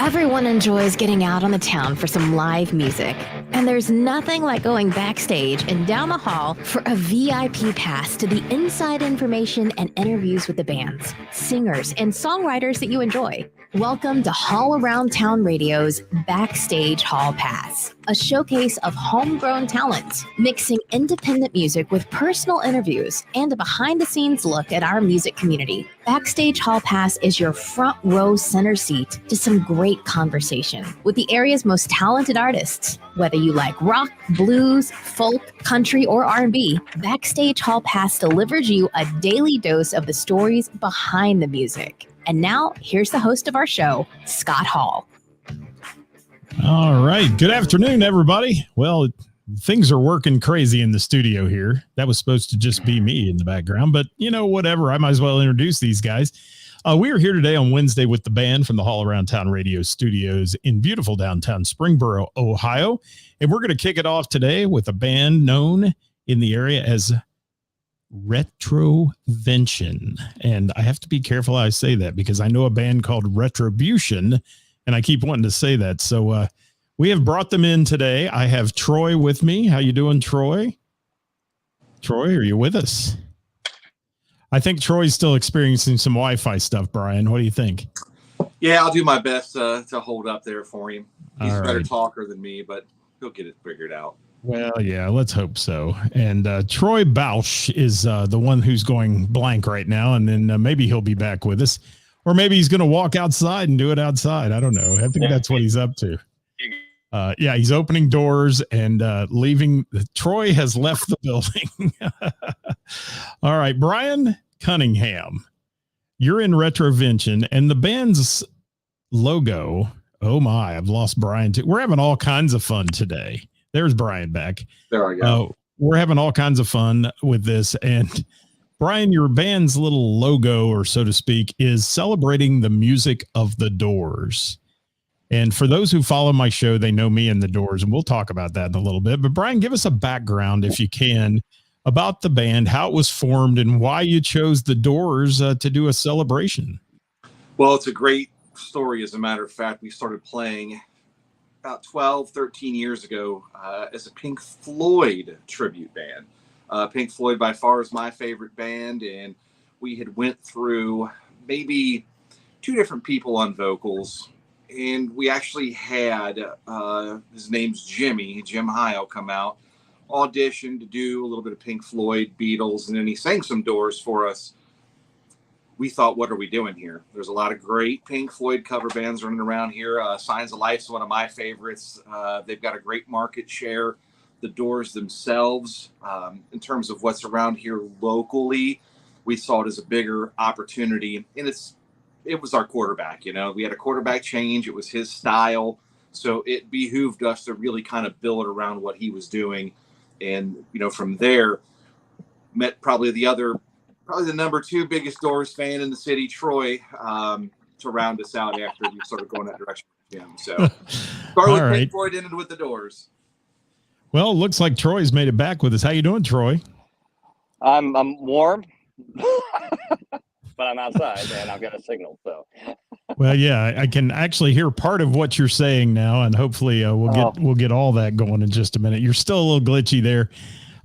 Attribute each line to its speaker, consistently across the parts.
Speaker 1: Everyone enjoys getting out on the town for some live music. And there's nothing like going backstage and down the hall for a VIP pass to the inside information and interviews with the bands, singers, and songwriters that you enjoy. Welcome to Hall Around Town Radio's Backstage Hall Pass, a showcase of homegrown talent, mixing independent music with personal interviews and a behind-the-scenes look at our music community. Backstage Hall Pass is your front row center seat to some great conversation with the area's most talented artists. Whether you like rock, blues, folk, country, or R&B, Backstage Hall Pass delivers you a daily dose of the stories behind the music. And now, here's the host of our show, Scott Hall.
Speaker 2: All right. Good afternoon, everybody. Well, things are working crazy in the studio here. That was supposed to just be me in the background, but whatever. I might as well introduce these guys. We are here today on Wednesday with the band from the Hall Around Town Radio Studios in beautiful downtown Springboro, Ohio. And we're going to kick it off today with a band known in the area as Retrovention. And I have to be careful how I say that because I know a band called Retrovention, and I keep wanting to say that. So we have brought them in today. I have Troy with me. How you doing, Troy? Troy, are you with us? I think Troy's still experiencing some Wi-Fi stuff, Brian. What do you think?
Speaker 3: Yeah, I'll do my best to hold up there for him. He's
Speaker 2: All
Speaker 3: a better
Speaker 2: right.
Speaker 3: talker than me, but he'll get it figured out.
Speaker 2: Well, yeah, let's hope so. And Troy Bausch is the one who's going blank right now, and then maybe he'll be back with us. Or maybe he's going to walk outside and do it outside. I don't know. I think that's what he's up to. Yeah, he's opening doors and leaving. Troy has left the building. All right, Brian Cunningham, you're in Retrovention, and the band's logo. Oh my, I've lost Brian too. We're having all kinds of fun today. There's Brian back.
Speaker 3: There I go.
Speaker 2: We're having all kinds of fun with this. And Brian, your band's little logo, or so to speak, is celebrating the music of the Doors. And for those who follow my show, they know me and the Doors, and we'll talk about that in a little bit. But Brian, give us a background, if you can, about the band, how it was formed, and why you chose the Doors to do a celebration.
Speaker 3: Well, it's a great story. As a matter of fact, we started playing about 12, 13 years ago as a Pink Floyd tribute band. Pink Floyd by far is my favorite band, and we had went through maybe 2 different people on vocals. And we actually had, his name's Jim Hyle, come out, audition to do a little bit of Pink Floyd, Beatles, and then he sang some Doors for us. We thought, what are we doing here? There's a lot of great Pink Floyd cover bands running around here. Signs of Life's one of my favorites. They've got a great market share. The Doors themselves, in terms of what's around here locally, we saw it as a bigger opportunity. And it was our quarterback, we had a quarterback change. It was his style. So it behooved us to really kind of build around what he was doing. And, from there, met probably the number 2 biggest Doors fan in the city, Troy, to round us out after we started going that direction with him. So started with Pink Floyd, ended with the Doors.
Speaker 2: Well, it looks like Troy's made it back with us. How you doing, Troy?
Speaker 4: I'm warm. But I'm outside and I've got a signal. So,
Speaker 2: well, yeah, I can actually hear part of what you're saying now, and hopefully we'll get all that going in just a minute. You're still a little glitchy there.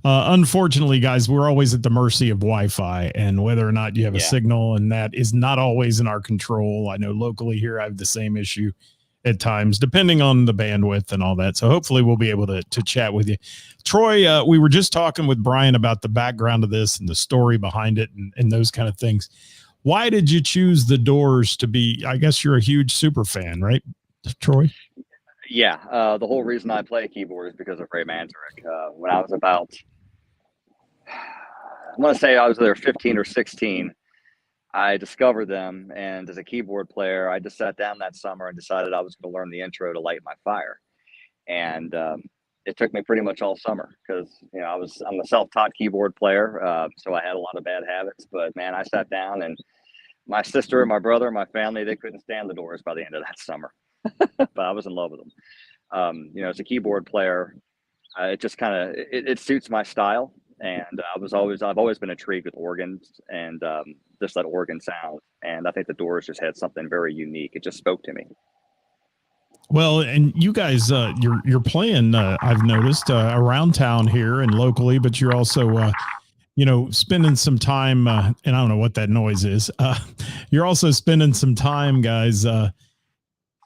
Speaker 2: Unfortunately, guys, we're always at the mercy of Wi-Fi and whether or not you have a signal, and that is not always in our control. I know locally here I have the same issue at times, depending on the bandwidth and all that. So hopefully we'll be able to chat with you. Troy, we were just talking with Brian about the background of this and the story behind it and those kind of things. Why did you choose the Doors to be? I guess you're a huge super fan, right, Troy?
Speaker 4: Yeah. The whole reason I play keyboard is because of Ray Manzarek. When I was about, I want to say I was either 15 or 16, I discovered them. And as a keyboard player, I just sat down that summer and decided I was going to learn the intro to Light My Fire. And it took me pretty much all summer because, I'm a self-taught keyboard player. So I had a lot of bad habits, but man, I sat down and my sister and my brother and my family, they couldn't stand the Doors by the end of that summer, but I was in love with them. As a keyboard player, it just it suits my style. And I've always been intrigued with organs and just that organ sound. And I think the Doors just had something very unique. It just spoke to me.
Speaker 2: Well, and you guys, you're playing. I've noticed around town here and locally, but you're also, spending some time. And I don't know what that noise is. You're also spending some time, guys.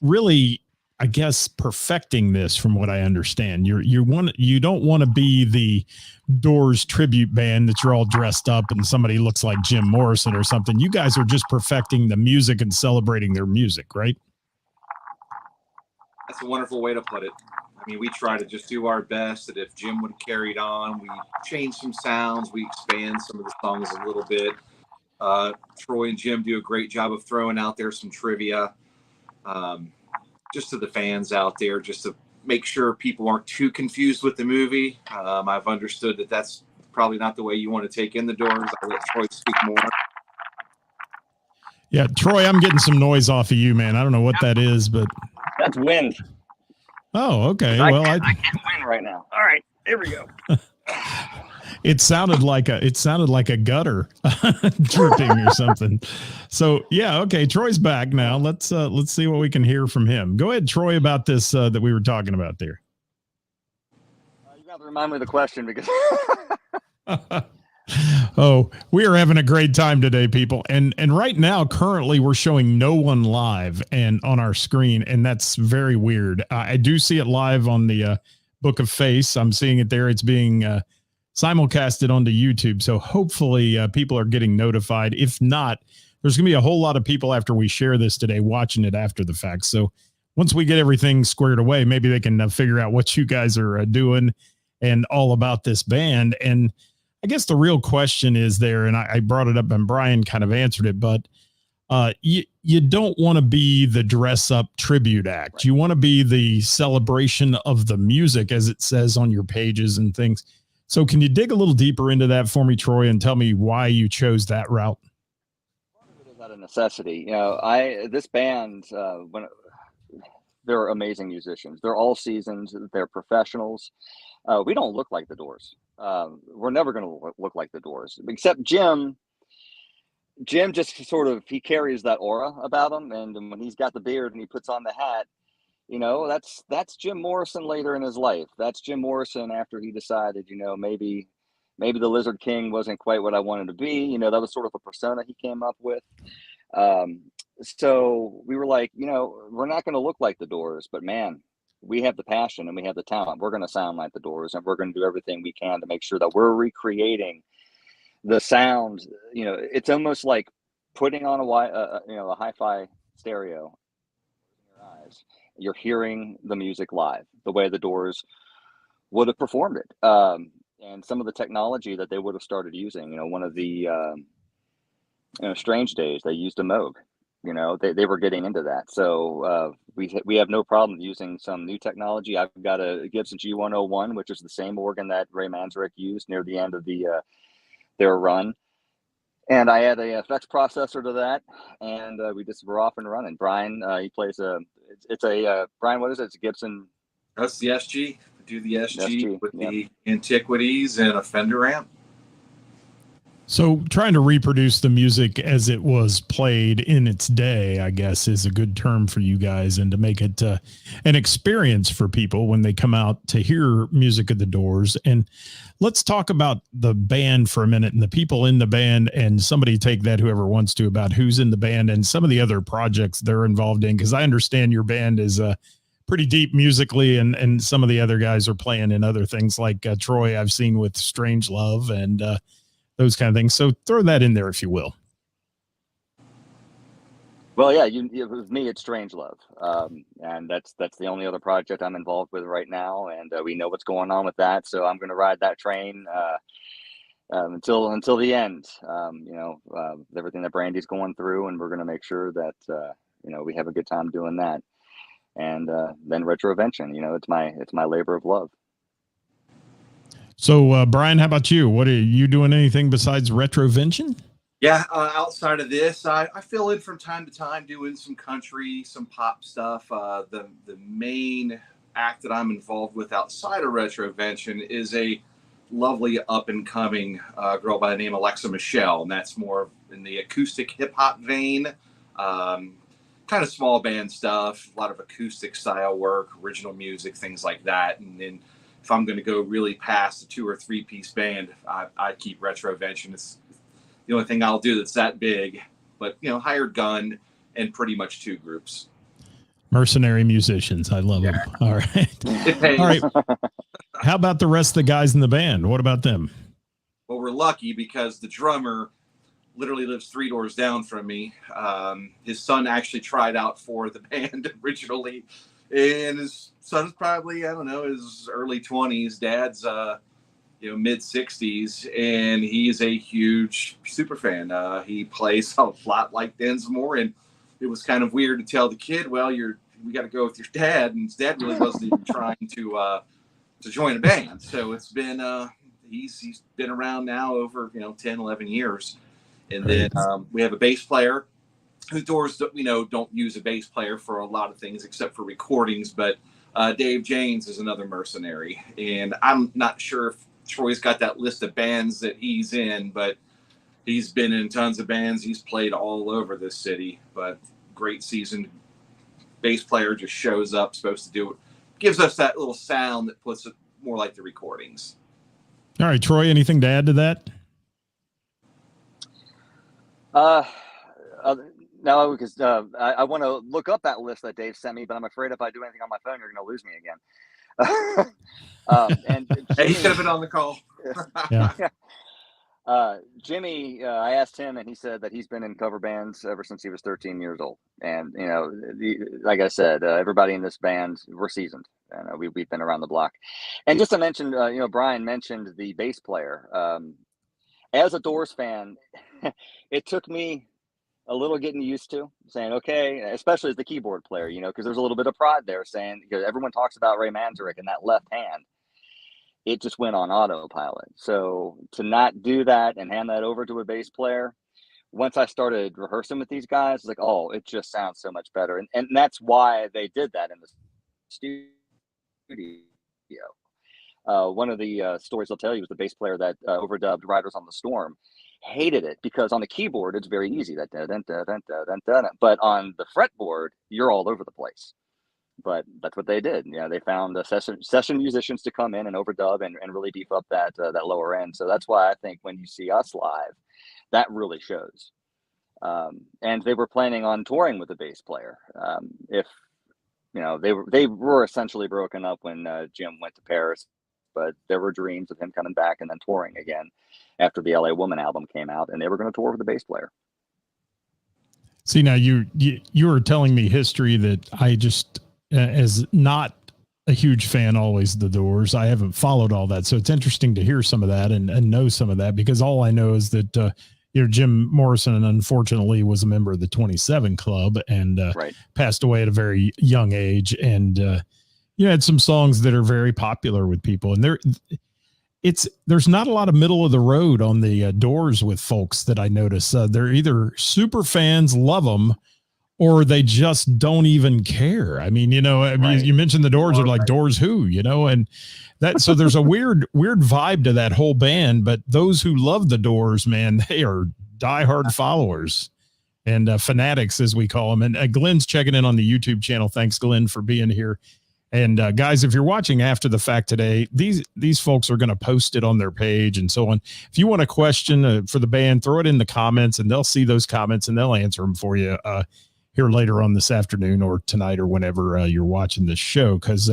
Speaker 2: Really, I guess, perfecting this. From what I understand, you don't want to be the Doors tribute band that you're all dressed up and somebody looks like Jim Morrison or something. You guys are just perfecting the music and celebrating their music, right?
Speaker 3: That's a wonderful way to put it. I mean, we try to just do our best that if Jim would have carried on, we change some sounds, we expand some of the songs a little bit. Troy and Jim do a great job of throwing out there some trivia, just to the fans out there, just to make sure people aren't too confused with the movie. I've understood that that's probably not the way you want to take in the Doors. I'll let Troy speak more.
Speaker 2: Yeah, Troy, I'm getting some noise off of you, man. I don't know what that is, but
Speaker 4: That's wind.
Speaker 2: oh, okay.
Speaker 4: I
Speaker 2: Well,
Speaker 4: can't win right now. All right, here we go.
Speaker 2: it sounded like a gutter dripping or something. So yeah, okay. Troy's back now. Let's see what we can hear from him. Go ahead, Troy, about this that we were talking about there.
Speaker 4: You have to remind me of the question because.
Speaker 2: Oh, we are having a great time today, people. And right now, currently, we're showing no one live and on our screen, and that's very weird. I do see it live on the Book of Face. I'm seeing it there. It's being simulcasted onto YouTube. So hopefully people are getting notified. If not, there's going to be a whole lot of people after we share this today watching it after the fact. So once we get everything squared away, maybe they can figure out what you guys are doing and all about this band. And I guess the real question is there, and I brought it up and Brian kind of answered it, but you don't want to be the dress up tribute act. Right. You want to be the celebration of the music, as it says on your pages and things. So can you dig a little deeper into that for me, Troy, and tell me why you chose that route?
Speaker 4: Part of it is out of necessity. This band, they're amazing musicians. They're all seasoned. They're professionals. We don't look like the Doors. We're never going to look like the Doors, except Jim. Jim just sort of, he carries that aura about him. And when he's got the beard and he puts on the hat, that's Jim Morrison later in his life. That's Jim Morrison after he decided, maybe the Lizard King wasn't quite what I wanted to be. That was sort of a persona he came up with. So we were like, we're not going to look like the Doors, but man, we have the passion and we have the talent. We're going to sound like the Doors, and we're going to do everything we can to make sure that we're recreating the sound. It's almost like putting on a hi-fi stereo in your eyes. You're hearing the music live, the way the Doors would have performed it. And some of the technology that they would have started using, one of the Strange Days, they used a Moog. They were getting into that. So we have no problem using some new technology. I've got a Gibson G101, which is the same organ that Ray Manzarek used near the end of their run. And I add a FX processor to that, and we're off and running. Brian, he plays Brian, what is it? It's a Gibson.
Speaker 3: That's the SG. Do the SG with the Antiquities and a Fender amp.
Speaker 2: So trying to reproduce the music as it was played in its day, I guess, is a good term for you guys, and to make it an experience for people when they come out to hear music of the Doors. And let's talk about the band for a minute and the people in the band, and somebody take that, whoever wants to, about who's in the band and some of the other projects they're involved in. Because I understand your band is pretty deep musically, and some of the other guys are playing in other things like Troy I've seen with Strange Love and those kind of things. So throw that in there, if you will.
Speaker 4: Well, yeah, with me, it's Strange Love. And that's the only other project I'm involved with right now. And we know what's going on with that. So I'm going to ride that train until the end, everything that Brandy's going through. And we're going to make sure that, we have a good time doing that. And then Retrovention, it's my labor of love.
Speaker 2: So, Brian, how about you? What are you doing? Anything besides Retrovention?
Speaker 3: Yeah, outside of this, I fill in from time to time doing some country, some pop stuff. The main act that I'm involved with outside of Retrovention is a lovely up-and-coming girl by the name of Alexa Michelle, and that's more in the acoustic hip-hop vein. kind of small band stuff, a lot of acoustic style work, original music, things like that. And then if I'm going to go really past a 2 or 3 piece band, I keep Retrovention. It's the only thing I'll do that's that big. But, hired gun and pretty much 2 groups.
Speaker 2: Mercenary musicians. I love them. All right. All right. How about the rest of the guys in the band? What about them?
Speaker 3: Well, we're lucky because the drummer literally lives 3 doors down from me. His son actually tried out for the band originally, and his son's probably, I don't know, his early 20s. Dad's, mid 60s, and he's a huge super fan. He plays a lot like Densmore, and it was kind of weird to tell the kid, well, we got to go with your dad, and his dad really wasn't even trying to join a band. So it's been he's been around now over 10, 11 years. And then we have a bass player whose doors don't use a bass player for a lot of things except for recordings, but Dave James is another mercenary, and I'm not sure if Troy's got that list of bands that he's in, but he's been in tons of bands. He's played all over this city, but great seasoned bass player, just shows up, supposed to do it, gives us that little sound that puts it more like the recordings.
Speaker 2: All right, Troy, anything to add to that?
Speaker 4: No, because I want to look up that list that Dave sent me, but I'm afraid if I do anything on my phone, you're going to lose me again. And Jimmy,
Speaker 3: hey, he could have been on the call.
Speaker 2: Yeah.
Speaker 4: Jimmy, I asked him, and he said that he's been in cover bands ever since he was 13 years old. And like I said, everybody in this band, we're seasoned, and we've been around the block. And just to mention, Brian mentioned the bass player. As a Doors fan, it took me a little getting used to saying, okay, especially as the keyboard player, because there's a little bit of pride there saying, because everyone talks about Ray Manzarek and that left hand. It just went on autopilot. So to not do that and hand that over to a bass player, once I started rehearsing with these guys, like, oh, it just sounds so much better. And that's why they did that in the studio. One of the stories I'll tell you was the bass player that overdubbed Riders on the Storm hated it because on the keyboard, it's very easy. But on the fretboard, you're all over the place. But that's what they did. They found session musicians to come in and overdub and really beef up that lower end. So that's why I think when you see us live, that really shows. And they were planning on touring with a bass player. They were essentially broken up when Jim went to Paris, but there were dreams of him coming back and then touring again after the LA Woman album came out, and they were going to tour with a bass player.
Speaker 2: See, now you were telling me history that I just, as not a huge fan always of the Doors, I haven't followed all that. So it's interesting to hear some of that and know some of that, because all I know is that, Jim Morrison, unfortunately, was a member of the 27 Club and passed away at a very young age. And you had some songs that are very popular with people, and there's not a lot of middle of the road on the Doors with folks that I notice. They're either super fans, love them, or they just don't even care. I mean, you mentioned the Doors are like Doors who, and that, so there's a weird vibe to that whole band, but those who love the Doors, man, they are diehard followers and fanatics, as we call them. And Glenn's checking in on the YouTube channel. Thanks, Glenn, for being here. And guys, if you're watching after the fact today, these folks are going to post it on their page and so on. If you want a question for the band, throw it in the comments, and they'll see those comments and they'll answer them for you here later on this afternoon or tonight or whenever you're watching this show, because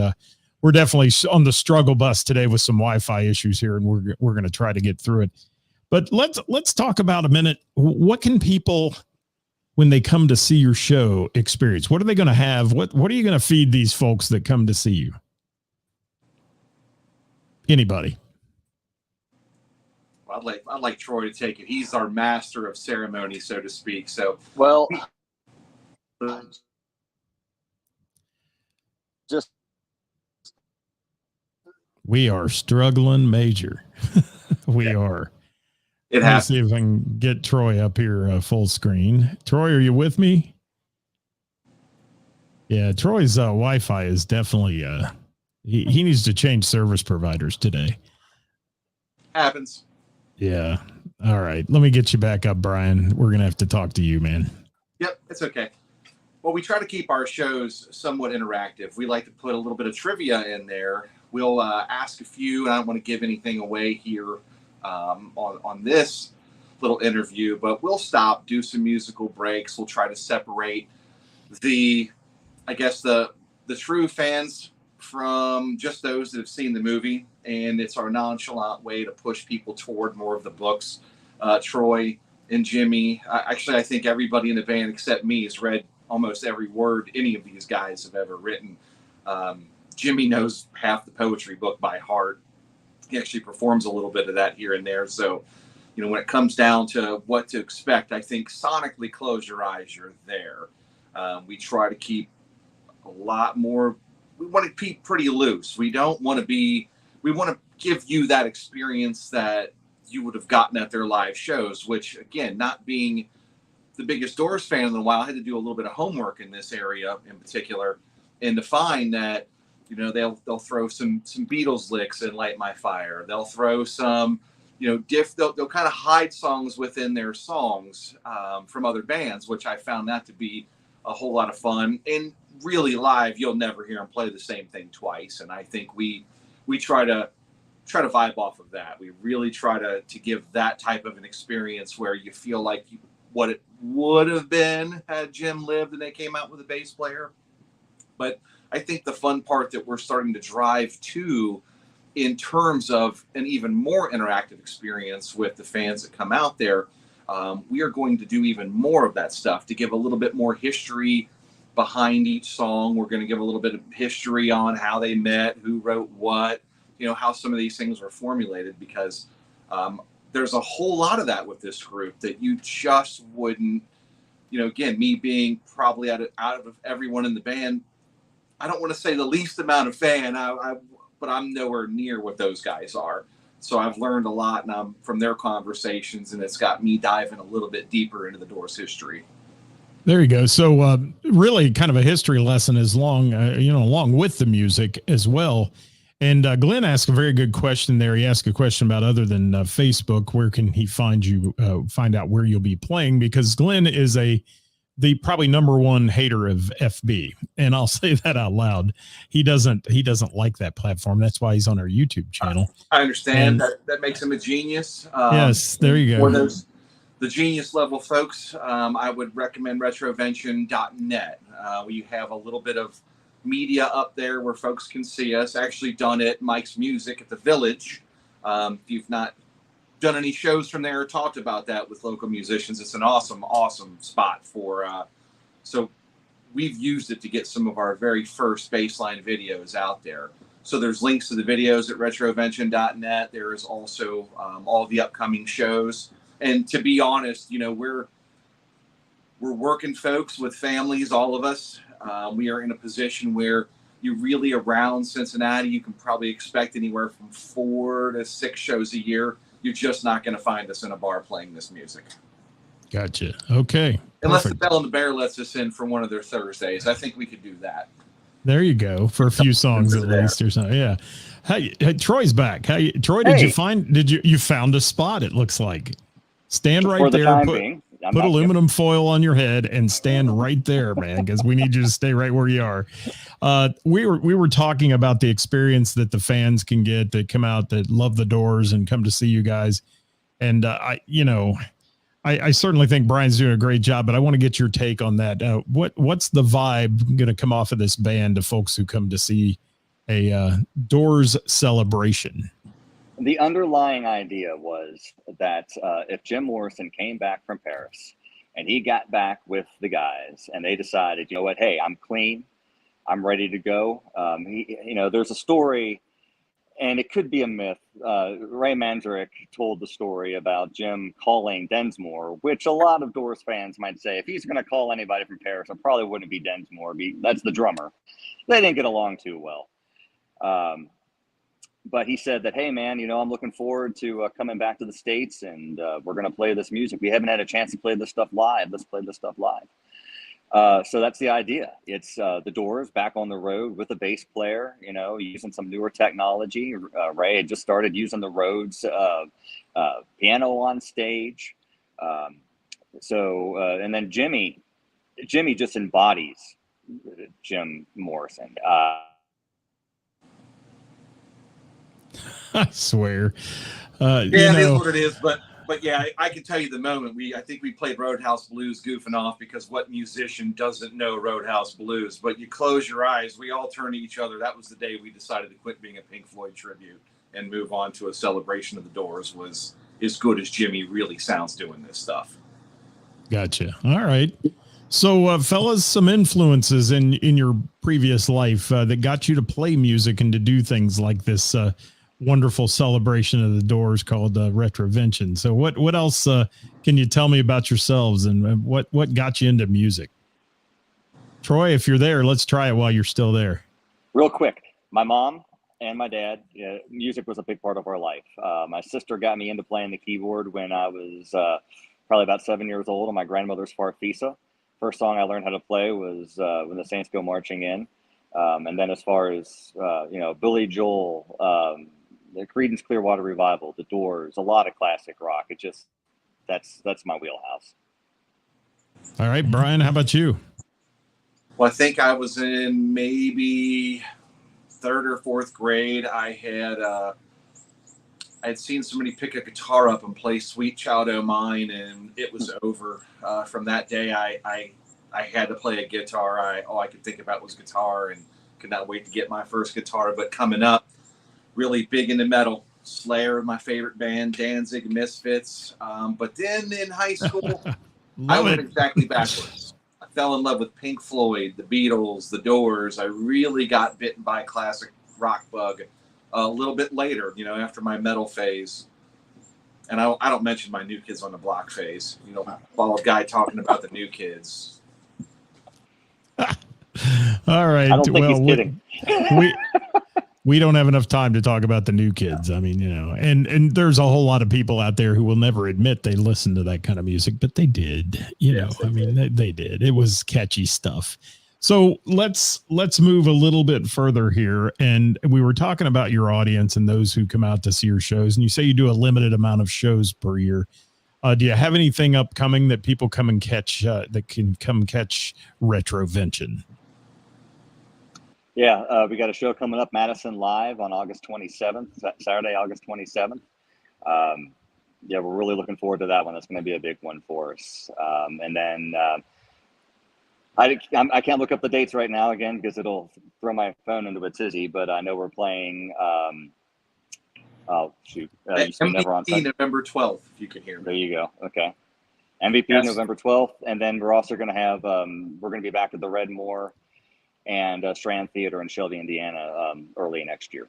Speaker 2: we're definitely on the struggle bus today with some Wi-Fi issues here, and we're going to try to get through it. But let's talk about a minute. What can people, when they come to see your show, experience? What are they going to have? What are you going to feed these folks that come to see you? Anybody?
Speaker 3: I'd like Troy to take it. He's our master of ceremony, so to speak. So,
Speaker 4: well, just
Speaker 2: we are struggling major. We are.
Speaker 3: It
Speaker 2: Let's
Speaker 3: has.
Speaker 2: see if I can get Troy up here full screen. Troy, are you with me? Yeah, Troy's Wi-Fi is definitely he needs to change service providers today.
Speaker 3: Happens.
Speaker 2: Yeah. All right. Let me get you back up, Brian. We're gonna have to talk to you, man.
Speaker 3: Yep, it's okay. Well, we try to keep our shows somewhat interactive. We like to put a little bit of trivia in there. We'll ask a few, and I don't want to give anything away here on this little interview, but we'll stop, do some musical breaks. We'll try to separate the true fans from just those that have seen the movie, and it's our nonchalant way to push people toward more of the books. Troy and Jimmy, I think everybody in the band except me has read almost every word any of these guys have ever written. Jimmy knows half the poetry book by heart. He actually performs a little bit of that here and there. So, when it comes down to what to expect, I think sonically, close your eyes, you're there. We try to keep a lot more. We want to keep pretty loose. We want to give you that experience that you would have gotten at their live shows, which, again, not being the biggest Doors fan in a while, I had to do a little bit of homework in this area in particular, and to find that, they'll throw some Beatles licks in Light My Fire. They'll throw some, they'll kind of hide songs within their songs from other bands, which I found that to be a whole lot of fun. And really live, you'll never hear them play the same thing twice. And I think we try to vibe off of that. We really try to give that type of an experience where you feel like what it would have been had Jim lived and they came out with a bass player. But I think the fun part that we're starting to drive to in terms of an even more interactive experience with the fans that come out there, we are going to do even more of that stuff to give a little bit more history behind each song. We're going to give a little bit of history on how they met, who wrote what, how some of these things were formulated, because there's a whole lot of that with this group that you just wouldn't, again, me being probably out of everyone in the band, I don't want to say the least amount of fan, but I'm nowhere near what those guys are. So I've learned a lot from their conversations, and it's got me diving a little bit deeper into the Doors history.
Speaker 2: There you go. So really kind of a history lesson along with the music as well. And Glenn asked a very good question there. He asked a question about, other than Facebook, where can he find out where you'll be playing? Because Glenn is the probably number one hater of FB. And I'll say that out loud. He doesn't like that platform. That's why he's on our YouTube channel.
Speaker 3: I understand that makes him a genius.
Speaker 2: Yes, there you go.
Speaker 3: For the genius level folks, I would recommend retrovention.net. We have a little bit of media up there where folks can see us. Actually done it, Mike's Music at the Village. If you've not done any shows from there or talked about that with local musicians, it's an awesome spot for so we've used it to get some of our very first baseline videos out there. So there's links to the videos at retrovention.net. There is also all the upcoming shows. And to be honest, we're working folks with families, all of us. We are in a position where you're really around Cincinnati. You can probably expect anywhere from 4 to 6 shows a year. You're just not going to find us in a bar playing this music.
Speaker 2: Gotcha. Okay.
Speaker 3: Unless
Speaker 2: Perfect.
Speaker 3: the Bell and the Bear lets us in for one of their Thursdays. I think we could do that.
Speaker 2: There you go. For a few songs at least or something. Yeah. Hey, Troy's back. Troy, you found a spot, it looks like. Stand right there. Put aluminum foil on your head and stand right there, man, because we need you to stay right where you are. We were talking about the experience that the fans can get that come out, that love the Doors and come to see you guys. And I certainly think Brian's doing a great job, but I want to get your take on that. What's the vibe going to come off of this band to folks who come to see a Doors celebration?
Speaker 4: The underlying idea was that if Jim Morrison came back from Paris and he got back with the guys and they decided, you know what, hey, I'm clean, I'm ready to go. There's a story, and it could be a myth. Ray Manzarek told the story about Jim calling Densmore, which a lot of Doors fans might say, if he's going to call anybody from Paris, it probably wouldn't be Densmore. That's the drummer. They didn't get along too well. But he said that, hey, man, I'm looking forward to coming back to the States, and we're going to play this music. We haven't had a chance to play this stuff live. Let's play this stuff live. So that's the idea. It's the Doors back on the road with a bass player, using some newer technology. Ray had just started using the Rhodes piano on stage. And then Jimmy Jimmy just embodies Jim Morrison.
Speaker 2: I swear.
Speaker 3: It is what it is. But yeah, I can tell you the moment I think we played Roadhouse Blues goofing off, because what musician doesn't know Roadhouse Blues? But you close your eyes, we all turn to each other. That was the day we decided to quit being a Pink Floyd tribute and move on to a celebration of the Doors. Was as good as Jimmy really sounds doing this stuff.
Speaker 2: Gotcha. All right. So, fellas, some influences in your previous life that got you to play music and to do things like this wonderful celebration of the Doors called Retrovention. So what else can you tell me about yourselves, and what got you into music? Troy, if you're there, let's try it while you're still there.
Speaker 4: Real quick, my mom and my dad, music was a big part of our life. My sister got me into playing the keyboard when I was probably about 7 years old on my grandmother's Farfisa. First song I learned how to play was When the Saints Go Marching In. And then as far as, Billy Joel, the Creedence Clearwater Revival, the Doors, a lot of classic rock. It just, that's my wheelhouse.
Speaker 2: All right, Brian, how about you?
Speaker 3: Well, I think I was in maybe 3rd or 4th grade. I'd seen somebody pick a guitar up and play Sweet Child O' Mine, and it was over. From that day, I had to play a guitar. All I could think about was guitar, and could not wait to get my first guitar. But coming up, really big into metal. Slayer, my favorite band, Danzig, Misfits. But then in high school, I went exactly backwards. I fell in love with Pink Floyd, the Beatles, the Doors. I really got bitten by a classic rock bug a little bit later, after my metal phase. And I don't mention my New Kids on the Block phase. Bald guy talking about the New Kids.
Speaker 2: All right.
Speaker 4: I don't think he's kidding.
Speaker 2: We don't have enough time to talk about the New Kids. I mean, and there's a whole lot of people out there who will never admit they listen to that kind of music, but they did. They did. It was catchy stuff. So let's move a little bit further here. And we were talking about your audience and those who come out to see your shows. And you say you do a limited amount of shows per year. Do you have anything upcoming that people come and catch that can come catch Retrovention?
Speaker 4: Yeah, we got a show coming up, Madison Live, on August 27th, Saturday, August 27th. We're really looking forward to that one. That's going to be a big one for us. And then I can't look up the dates right now again because it'll throw my phone into a tizzy. But I know we're playing.
Speaker 3: MVP November 12th, if you can hear me.
Speaker 4: There you go. Okay. MVP November 12th, and then we're also going to have. We're going to be back at the Redmore and Strand Theater in Shelby, Indiana, early next year.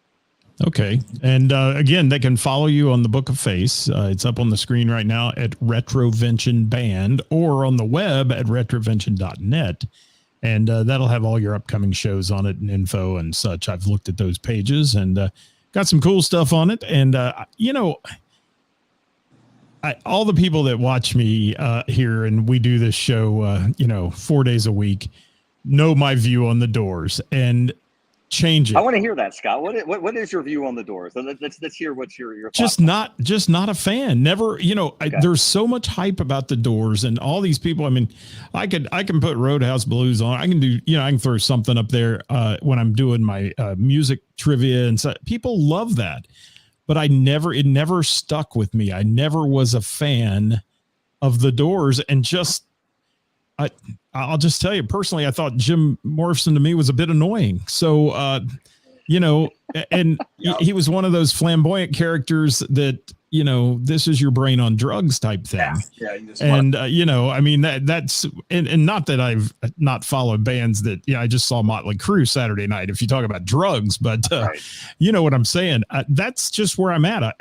Speaker 2: Okay. And again, they can follow you on the Book of Face. It's up on the screen right now at Retrovention Band, or on the web at retrovention.net. And that'll have all your upcoming shows on it and info and such. I've looked at those pages and got some cool stuff on it. And, all the people that watch me here, and we do this show, 4 days a week, know my view on the Doors and change it.
Speaker 4: I want to hear that, Scott. What is your view on the Doors? Let's hear what's your
Speaker 2: just not a fan. Never, okay. There's so much hype about the Doors and all these people. I mean, I can put Roadhouse Blues on. I can do, I can throw something up there when I'm doing my music trivia, and so people love that. But it never stuck with me. I never was a fan of the Doors, and I'll just tell you personally, I thought Jim Morrison to me was a bit annoying. So, and he was one of those flamboyant characters that, this is your brain on drugs type thing.
Speaker 3: Yeah.
Speaker 2: And, that's, and not that I've not followed bands that, I just saw Motley Crue Saturday night, if you talk about drugs, but
Speaker 4: right.
Speaker 2: You know what I'm saying? That's just where I'm at.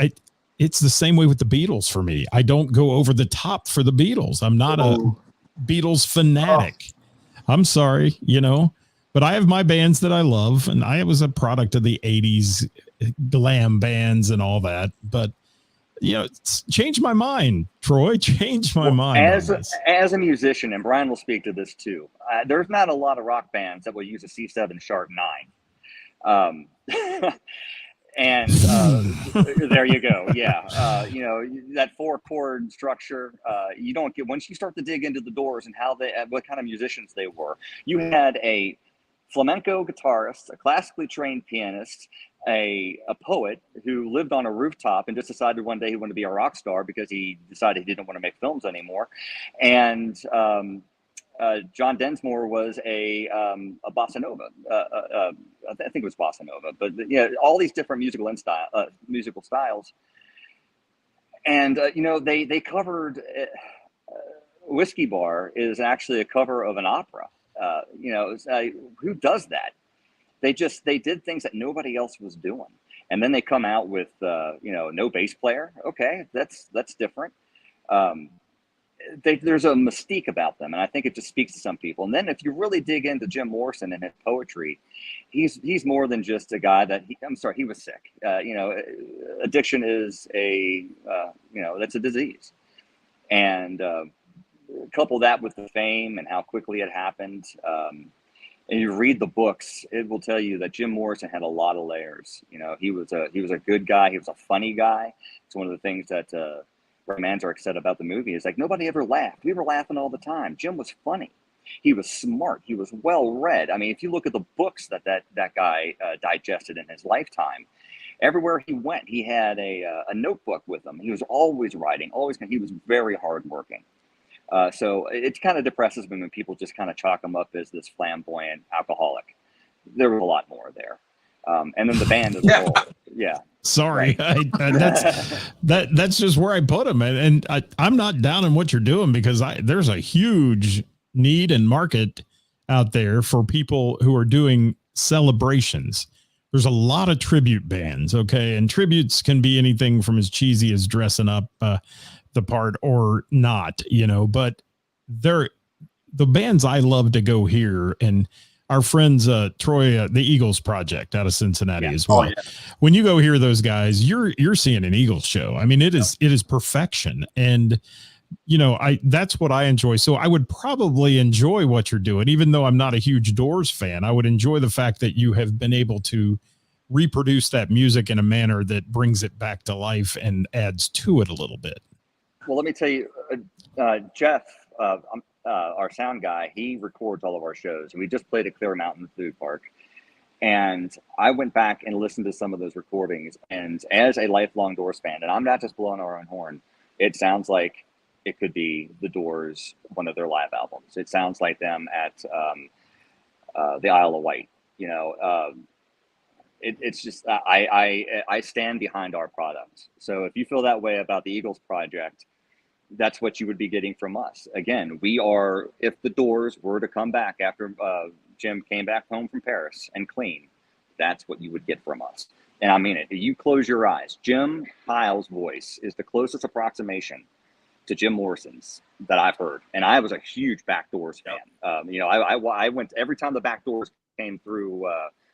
Speaker 2: It's the same way with the Beatles for me. I don't go over the top for the Beatles. I'm not a Beatles fanatic. I'm sorry, but I have my bands that I love, and I was a product of the 80s glam bands and all that. But it's changed my mind, Troy. Changed my mind.
Speaker 4: As a musician, and Brian will speak to this too. There's not a lot of rock bands that will use a C7 sharp 9. And there you go. Yeah. You know, that 4-chord structure, you don't get, once you start to dig into the Doors and how what kind of musicians they were. You had a flamenco guitarist, a classically trained pianist, a poet who lived on a rooftop and just decided one day he wanted to be a rock star because he decided he didn't want to make films anymore. And John Densmore was a bossa nova. I think it was bossa nova, but yeah, all these different musical styles. And you know, they covered Whiskey Bar is actually a cover of an opera. You know, who does that? They did things that nobody else was doing, and then they come out with you know, no bass player. Okay, that's different. There's a mystique about them, and I think it just speaks to some people. And then if you really dig into Jim Morrison and his poetry, he's more than just a guy that he was sick. You know, addiction is you know, that's a disease, and couple that with the fame and how quickly it happened. And you read the books, it will tell you that Jim Morrison had a lot of layers. You know, he was a good guy. He was a funny guy. It's one of the things that Ray Manzarek said about the movie is like, nobody ever laughed. We were laughing all the time. Jim was funny. He was smart. He was well read. I mean, if you look at the books that guy digested in his lifetime, everywhere he went, he had a notebook with him. He was always writing. He was very hardworking. So it kind of depresses me when people just kind of chalk him up as this flamboyant alcoholic. There was a lot more there. And then the band as a whole. Yeah.
Speaker 2: Sorry. Right. That's just where I put him. And I'm not down on what you're doing because there's a huge need and market out there for people who are doing celebrations. There's a lot of tribute bands. Okay. And tributes can be anything from as cheesy as dressing up, the part or not, you know, but the bands I love to go hear, and our friends, Troy, the Eagles Project out of Cincinnati as well. Oh, yeah. When you go hear those guys, you're seeing an Eagles show. I mean, it is perfection. And, you know, that's what I enjoy. So I would probably enjoy what you're doing, even though I'm not a huge Doors fan. I would enjoy the fact that you have been able to reproduce that music in a manner that brings it back to life and adds to it a little bit.
Speaker 4: Well, let me tell you, Jeff, our sound guy, he records all of our shows. And we just played at Clear Mountain Food Park. And I went back and listened to some of those recordings. And as a lifelong Doors fan, and I'm not just blowing our own horn, it sounds like it could be the Doors, one of their live albums. It sounds like them at the Isle of Wight. You know, it's just, I stand behind our product. So if you feel that way about the Eagles Project, that's what you would be getting from us. Again, if the Doors were to come back after Jim came back home from Paris and clean, that's what you would get from us. And I mean it. You close your eyes. Jim Pyle's voice is the closest approximation to Jim Morrison's that I've heard. And I was a huge Back Doors fan. You know, I went every time the Back Doors came through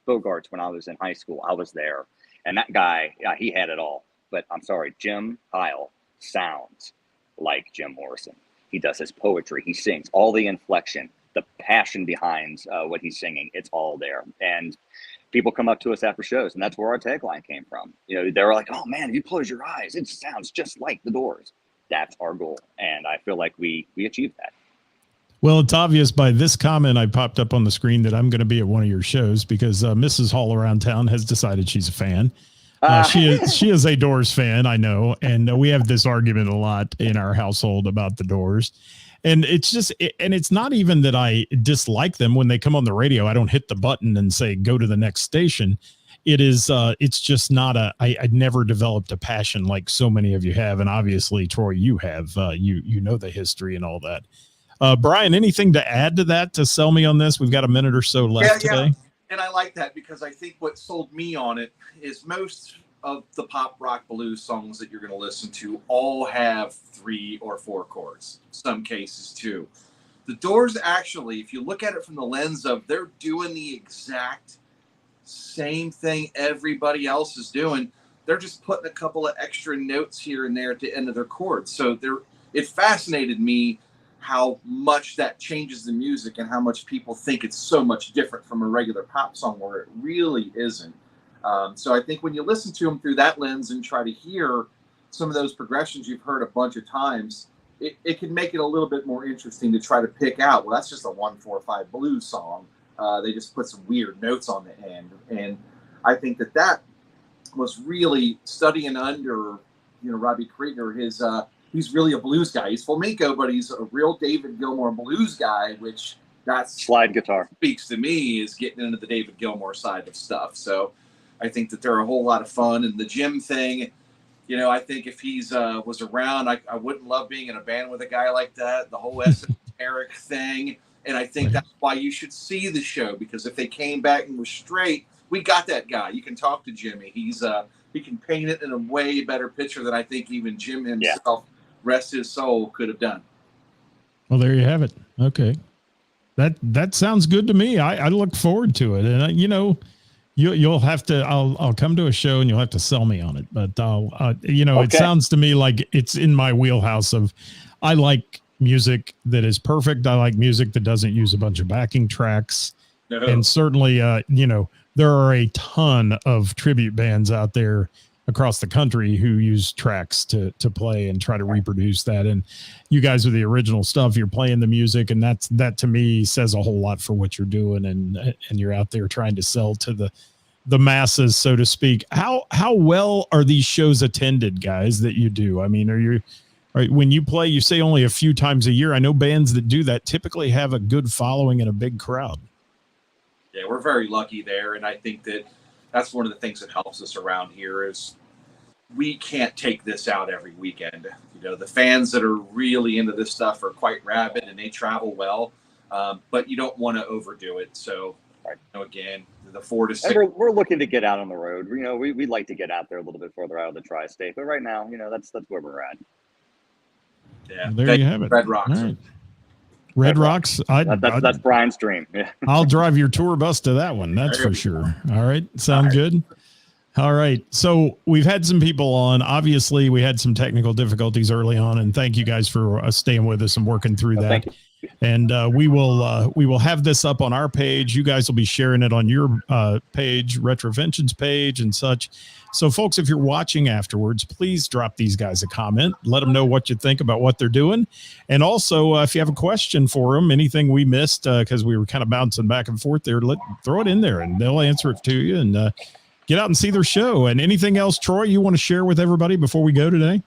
Speaker 4: Bogarts when I was in high school. I was there. And that guy, he had it all. But I'm sorry, Jim Pyle sounds like Jim Morrison. He does his poetry. He sings all the inflection, the passion behind what he's singing. It's all there. And people come up to us after shows, and that's where our tagline came from. You know, they were like, "Oh man, if you close your eyes, it sounds just like the Doors." That's our goal, and I feel like we achieved that.
Speaker 2: Well, it's obvious by this comment I popped up on the screen that I'm going to be at one of your shows because Mrs. Hall around town has decided she's a fan. She is a Doors fan, I know, and we have this argument a lot in our household about the Doors. And it's not even that I dislike them when they come on the radio. I don't hit the button and say, go to the next station. It's just not I never developed a passion like so many of you have. And obviously, Troy, you have, you know the history and all that. Brian, anything to add to that to sell me on this? We've got a minute or so left today.
Speaker 3: Yeah. And I like that because I think what sold me on it is most of the pop, rock, blues songs that you're going to listen to all have 3 or 4 chords, some cases 2. The Doors actually, if you look at it from the lens of they're doing the exact same thing everybody else is doing, they're just putting a couple of extra notes here and there at the end of their chords. So it fascinated me how much that changes the music and how much people think it's so much different from a regular pop song where it really isn't. So I think when you listen to them through that lens and try to hear some of those progressions you've heard a bunch of times, it can make it a little bit more interesting to try to pick out, well, that's just a 1-4-5 blues song. They just put some weird notes on the end. And I think that was really studying under, Robbie Krieger. He's really a blues guy. He's flamenco, but he's a real David Gilmour blues guy, which that's
Speaker 4: slide guitar
Speaker 3: speaks to me, is getting into the David Gilmour side of stuff. So I think that they're a whole lot of fun. And the Jim thing, I think if he's was around, I wouldn't love being in a band with a guy like that. The whole esoteric thing. And I think that's why you should see the show, because if they came back and was straight, we got that guy. You can talk to Jimmy. He can paint it in a way better picture than I think even Jim himself, rest his soul, could have done.
Speaker 2: Well, there you have it. Okay. That sounds good to me. I look forward to it. And you'll have to, I'll come to a show and you'll have to sell me on it, but It sounds to me like it's in my wheelhouse of, I like music that is perfect. I like music that doesn't use a bunch of backing tracks. No. And certainly, there are a ton of tribute bands out there across the country who use tracks to play and try to reproduce that. And you guys with the original stuff, you're playing the music, and that to me says a whole lot for what you're doing. And you're out there trying to sell to the masses, so to speak. How well are these shows attended, guys, that you do? I mean, when you play, you say only a few times a year. I know bands that do that typically have a good following and a big crowd.
Speaker 3: Yeah, we're very lucky there. And I think that's one of the things that helps us around here is we can't take this out every weekend. The fans that are really into this stuff are quite rabid and they travel well, but you don't want to overdo it. So, again, the 4 to 6.
Speaker 4: We're looking to get out on the road. We'd like to get out there a little bit further out of the tri-state, but right now, that's where we're at.
Speaker 3: Yeah,
Speaker 2: well, there you have it.
Speaker 3: Red Rocks.
Speaker 2: Right. Red Rocks.
Speaker 4: That's Brian's dream. Yeah.
Speaker 2: I'll drive your tour bus to that one. That's for sure. All right. Sound good? All right. So we've had some people on. Obviously, we had some technical difficulties early on, and thank you guys for staying with us and working through that.
Speaker 4: Thank you.
Speaker 2: And we will have this up on our page. You guys will be sharing it on your page, Retrovention's page, and such. So, folks, if you're watching afterwards, please drop these guys a comment. Let them know what you think about what they're doing. And also, if you have a question for them, anything we missed, because we were kind of bouncing back and forth there, throw it in there, and they'll answer it to you. And get out and see their show. And anything else, Troy, you want to share with everybody before we go today?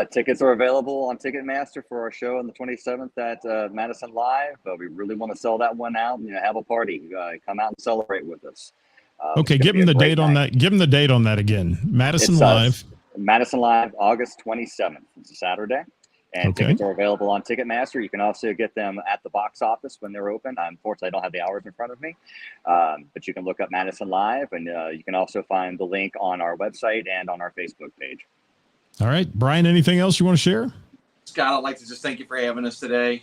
Speaker 4: Tickets are available on Ticketmaster for our show on the 27th at Madison Live. We really want to sell that one out and have a party. Come out and celebrate with us.
Speaker 2: Okay, give them the date on that. Give them the date on that again. Madison Live.
Speaker 4: Madison Live, August 27th. It's a Saturday. And tickets are available on Ticketmaster. You can also get them at the box office when they're open. Unfortunately, I don't have the hours in front of me. But you can look up Madison Live, and you can also find the link on our website and on our Facebook page.
Speaker 2: All right. Brian, anything else you want to share?
Speaker 3: Scott, I'd like to just thank you for having us today.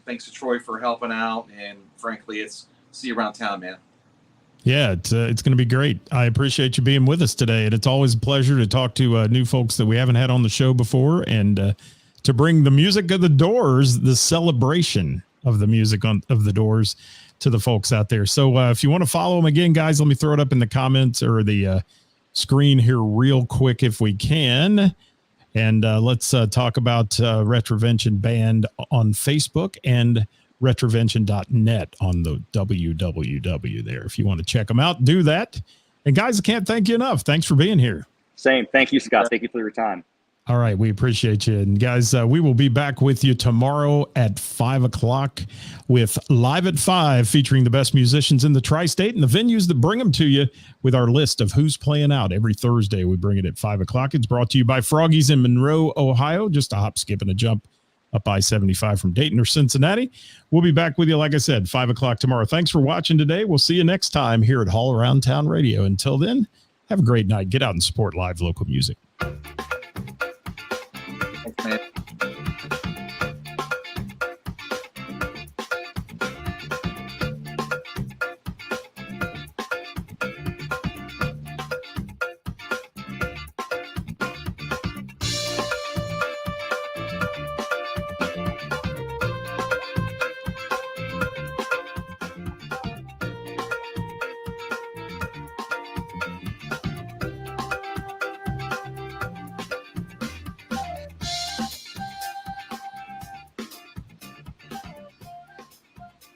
Speaker 3: Thanks to Troy for helping out. And frankly, see you around town, man.
Speaker 2: Yeah, it's going to be great. I appreciate you being with us today. And it's always a pleasure to talk to new folks that we haven't had on the show before, and to bring the music of the Doors, the celebration of the music of the Doors, to the folks out there. So if you want to follow them again, guys, let me throw it up in the comments or the screen here real quick if we can. And let's talk about Retrovention Band on Facebook and retrovention.net on the www there. If you want to check them out, do that. And guys, I can't thank you enough. Thanks for being here.
Speaker 4: Same. Thank you, Scott. Thank you for your time.
Speaker 2: All right. We appreciate you. And guys, we will be back with you tomorrow at 5:00 with Live at 5, featuring the best musicians in the tri-state and the venues that bring them to you, with our list of who's playing out every Thursday. We bring it at 5:00. It's brought to you by Froggies in Monroe, Ohio. Just a hop, skip, and a jump up I-75 from Dayton or Cincinnati. We'll be back with you, like I said, 5:00 tomorrow. Thanks for watching today. We'll see you next time here at All Around Town Radio. Until then, have a great night. Get out and support live local music.